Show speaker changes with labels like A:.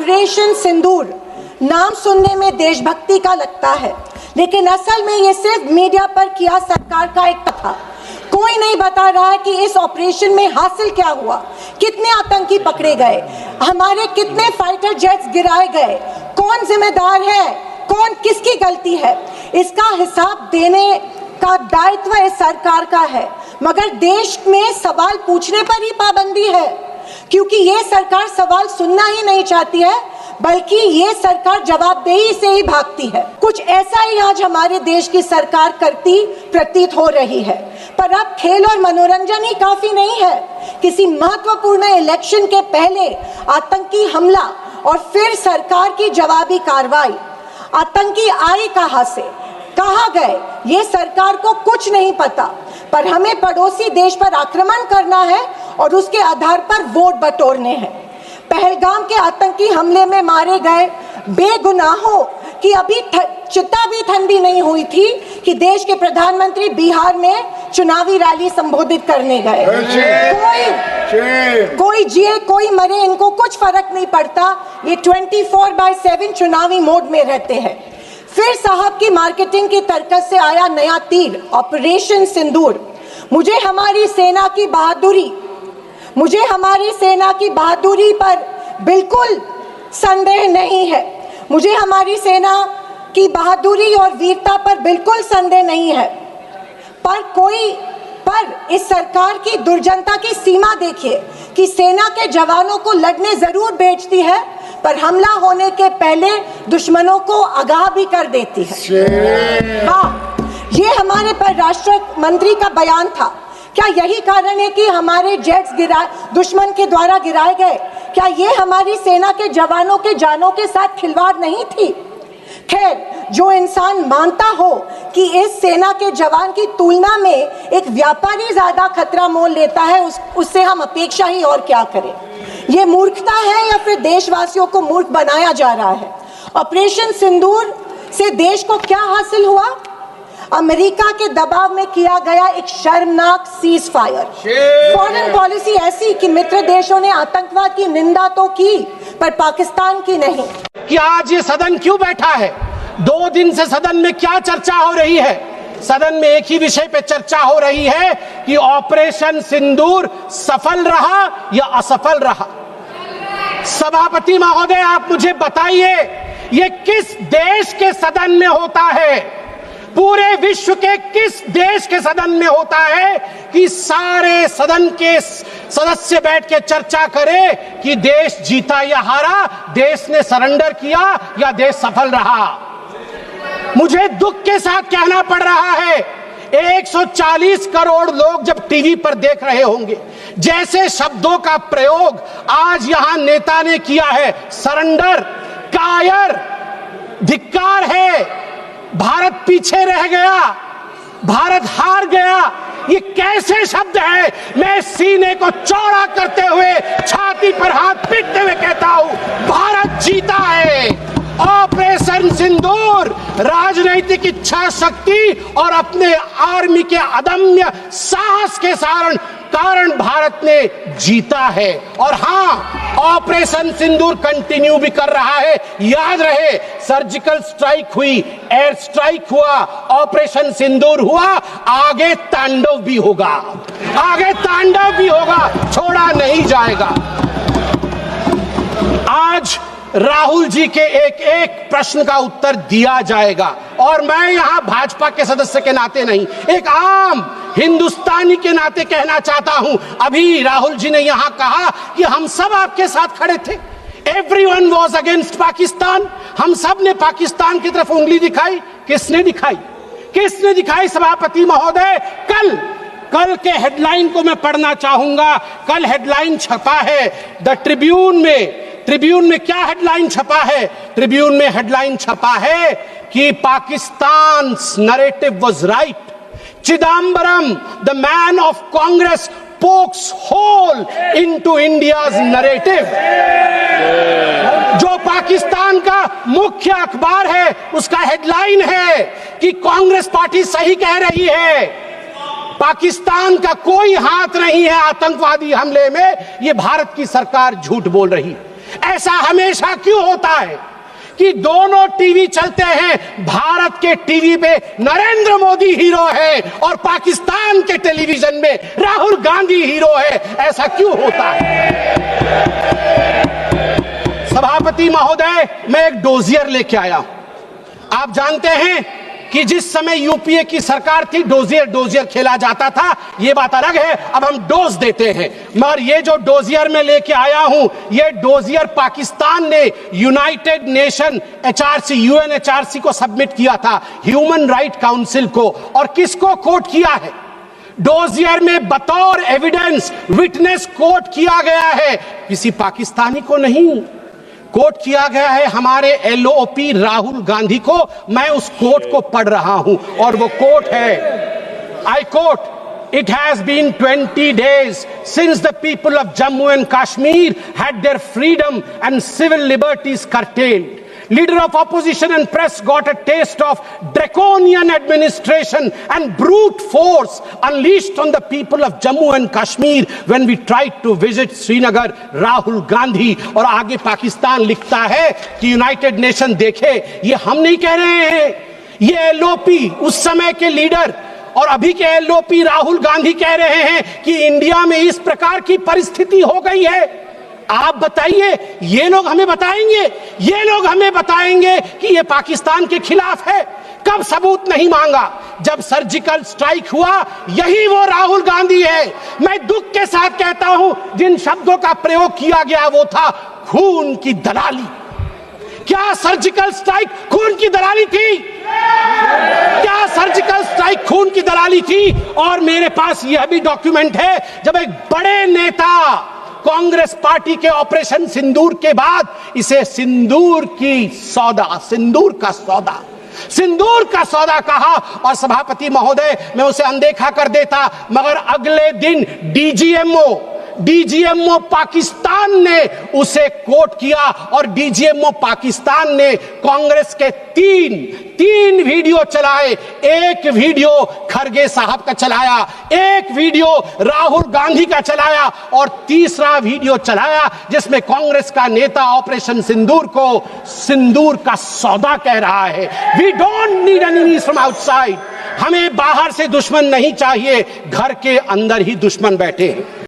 A: Operation सिंदूर नाम सुनने में देशभक्ति का लगता है, लेकिन असल में ये सिर्फ मीडिया पर किया सरकार का एक कथा। कोई नहीं बता रहा है कि इस ऑपरेशन में हासिल क्या हुआ, कितने आतंकी पकड़े गए, हमारे कितने फाइटर जेट्स गिराए गए, कौन जिम्मेदार है, कौन किसकी गलती है। इसका हिसाब देने का दायित्व इस सरकार का है, मगर देश में सवाल पूछने पर ही पाबंदी है, क्योंकि ये सरकार सवाल सुनना ही नहीं चाहती है, बल्कि ये सरकार जवाबदेही से ही भागती है। कुछ ऐसा ही आज हमारे देश की सरकार करती प्रतीत हो रही है। पर अब खेल और मनोरंजन ही काफी नहीं है। किसी महत्वपूर्ण इलेक्शन के पहले आतंकी हमला और फिर सरकार की जवाबी कार्रवाई। आतंकी आए कहां से, कहां गए, ये सरकार को कुछ नहीं पता, पर हमें पड़ोसी देश पर आक्रमण करना है और उसके आधार पर वोट बटोरने हैं। पहलगाम के आतंकी हमले में मारे गए बेगुनाहों की अभी चिता भी ठंडी नहीं हुई थी कि देश के प्रधानमंत्री बिहार में चुनावी रैली संबोधित करने गए। कोई जिए कोई मरे, इनको कुछ फर्क नहीं पड़ता। ये 24/7 चुनावी मोड में रहते हैं। फिर साहब की मार्केटिंग की तरकस से आया नया तीर, ऑपरेशन सिंदूर। मुझे हमारी सेना की बहादुरी पर बिल्कुल संदेह नहीं है। मुझे हमारी सेना की बहादुरी और वीरता पर बिल्कुल संदेह नहीं है। पर इस सरकार की दुर्जनता की सीमा देखिए कि सेना के जवानों को लड़ने जरूर भेजती है, पर हमला होने के पहले दुश्मनों को आगाह भी कर देती है। हाँ, ये हमारे परराष्ट्र मंत्री का बयान था। क्या यही कारण है कि हमारे जेट्स दुश्मन के द्वारा गिराए गए? क्या ये हमारी सेना के जवानों के जानों के साथ खिलवाड़ नहीं थी? खैर, जो इंसान मानता हो कि इस सेना के जवान की तुलना में एक व्यापारी ज्यादा खतरा मोल लेता है, उससे हम अपेक्षा ही और क्या करें। ये मूर्खता है या फिर देशवासियों को मूर्ख बनाया जा रहा है? ऑपरेशन सिंदूर से देश को क्या हासिल हुआ? अमेरिका के दबाव में किया गया एक शर्मनाक सीज फायर। फॉरेन पॉलिसी ऐसी कि मित्र देशों ने आतंकवाद की निंदा तो की, पर पाकिस्तान की नहीं।
B: कि आज ये सदन क्यों बैठा है? 2 दिन से सदन में क्या चर्चा हो रही है? सदन में एक ही विषय पे चर्चा हो रही है कि ऑपरेशन सिंदूर सफल रहा या असफल रहा। सभापति महोदय, आप मुझे बताइए, ये किस देश के सदन में होता है? पूरे विश्व के किस देश के सदन में होता है कि सारे सदन के सदस्य बैठ के चर्चा करें कि देश जीता या हारा, देश ने सरेंडर किया या देश सफल रहा? मुझे दुख के साथ कहना पड़ रहा है, 140 करोड़ लोग जब टीवी पर देख रहे होंगे, जैसे शब्दों का प्रयोग आज यहां नेता ने किया है, सरेंडर, कायर, धिक्कार है, भारत पीछे रह गया, भारत हार गया, ये कैसे शब्द है? मैं सीने को चौड़ा करते हुए, छाती पर हाथ पीटते हुए कहता हूं, भारत जीता है। ऑपरेशन सिंदूर राजनीतिक इच्छा शक्ति और अपने आर्मी के अदम्य साहस के कारण भारत ने जीता है। और हां, ऑपरेशन सिंदूर कंटिन्यू भी कर रहा है। याद रहे, सर्जिकल स्ट्राइक हुई, एयर स्ट्राइक हुआ, ऑपरेशन सिंदूर हुआ, आगे तांडव भी होगा, आगे तांडव भी होगा, छोड़ा नहीं जाएगा। आज राहुल जी के एक प्रश्न का उत्तर दिया जाएगा, और मैं यहां भाजपा के सदस्य के नाते नहीं, एक आम हिंदुस्तानी के नाते कहना चाहता हूं। अभी राहुल जी ने यहां कहा कि हम सब आपके साथ खड़े थे, एवरीवन वाज अगेंस्ट पाकिस्तान, हम सब ने पाकिस्तान की तरफ उंगली दिखाई। किसने दिखाई? किसने दिखाई सभापति महोदय? कल के हेडलाइन को मैं पढ़ना चाहूंगा। कल हेडलाइन छपा है द ट्रिब्यून में क्या हेडलाइन छपा है? ट्रिब्यून में हेडलाइन छपा है कि Pakistan narrative was right, Chidambaram the man of Congress pokes hole into India's narrative. जो पाकिस्तान का मुख्य अखबार है, उसका हेडलाइन है कि कांग्रेस पार्टी सही कह रही है, पाकिस्तान का कोई हाथ नहीं है आतंकवादी हमले में, ये भारत की सरकार झूठ बोल रही है। ऐसा हमेशा क्यों होता है कि दोनों टीवी चलते हैं, भारत के टीवी पे नरेंद्र मोदी हीरो है और पाकिस्तान के टेलीविजन में राहुल गांधी हीरो है? ऐसा क्यों होता है? सभापति महोदय, मैं एक डोजियर लेके आया हूं। आप जानते हैं कि जिस समय यूपीए की सरकार थी डोजियर खेला जाता था, ये बात अलग है, अब हम डोज देते हैं। मगर ये जो डोजियर में लेके आया हूं, ये डोजियर पाकिस्तान ने यूनाइटेड नेशन एचआरसी, यूएनएचआरसी को सबमिट किया था, ह्यूमन राइट काउंसिल को। और किसको कोट किया है? डोजियर में बतौर एविडेंस, विटनेस कोट किया गया है, किसी पाकिस्तानी को नहीं, कोट किया गया है हमारे एलओपी राहुल गांधी को। मैं उस कोट को पढ़ रहा हूं और वो कोट है, I quote, It has been 20 days since the people of Jammu and Kashmir had their freedom and civil liberties curtailed. Leader of opposition and press got a taste of draconian administration and brute force unleashed on the people of Jammu and Kashmir when we tried to visit Srinagar. Rahul Gandhi. और आगे पाकिस्तान लिखता है कि United nation देखे, ये हम नहीं कह रहे हैं, ये एलओपी उस समय के लीडर और अभी के एलओपी राहुल गांधी कह रहे हैं कि इंडिया में इस प्रकार की परिस्थिति हो गई है। आप बताइए, ये लोग हमें बताएंगे, ये लोग हमें बताएंगे कि ये पाकिस्तान के खिलाफ है? कब सबूत नहीं मांगा? जब सर्जिकल स्ट्राइक हुआ, यही वो राहुल गांधी है। मैं दुख के साथ कहता हूं, जिन शब्दों का प्रयोग किया गया वो था खून की दलाली। क्या सर्जिकल स्ट्राइक खून की दलाली थी? क्या सर्जिकल स्ट्राइक खून की दलाली थी? और मेरे पास यह भी डॉक्यूमेंट है, जब एक बड़े नेता कांग्रेस पार्टी के ऑपरेशन सिंदूर के बाद इसे सिंदूर का सौदा कहा और सभापति महोदय मैं उसे अनदेखा कर देता, मगर अगले दिन डीजीएमओ पाकिस्तान ने उसे कोट किया और डीजीएमओ पाकिस्तान ने कांग्रेस के तीन वीडियो चलाए। एक वीडियो खरगे साहब का चलाया, एक वीडियो राहुल गांधी का चलाया और तीसरा वीडियो चलाया जिसमें कांग्रेस का नेता ऑपरेशन सिंदूर को सिंदूर का सौदा कह रहा है। We don't need enemies from outside. हमें बाहर से दुश्मन नहीं चाहिए, घर के अंदर ही दुश्मन बैठे हैं।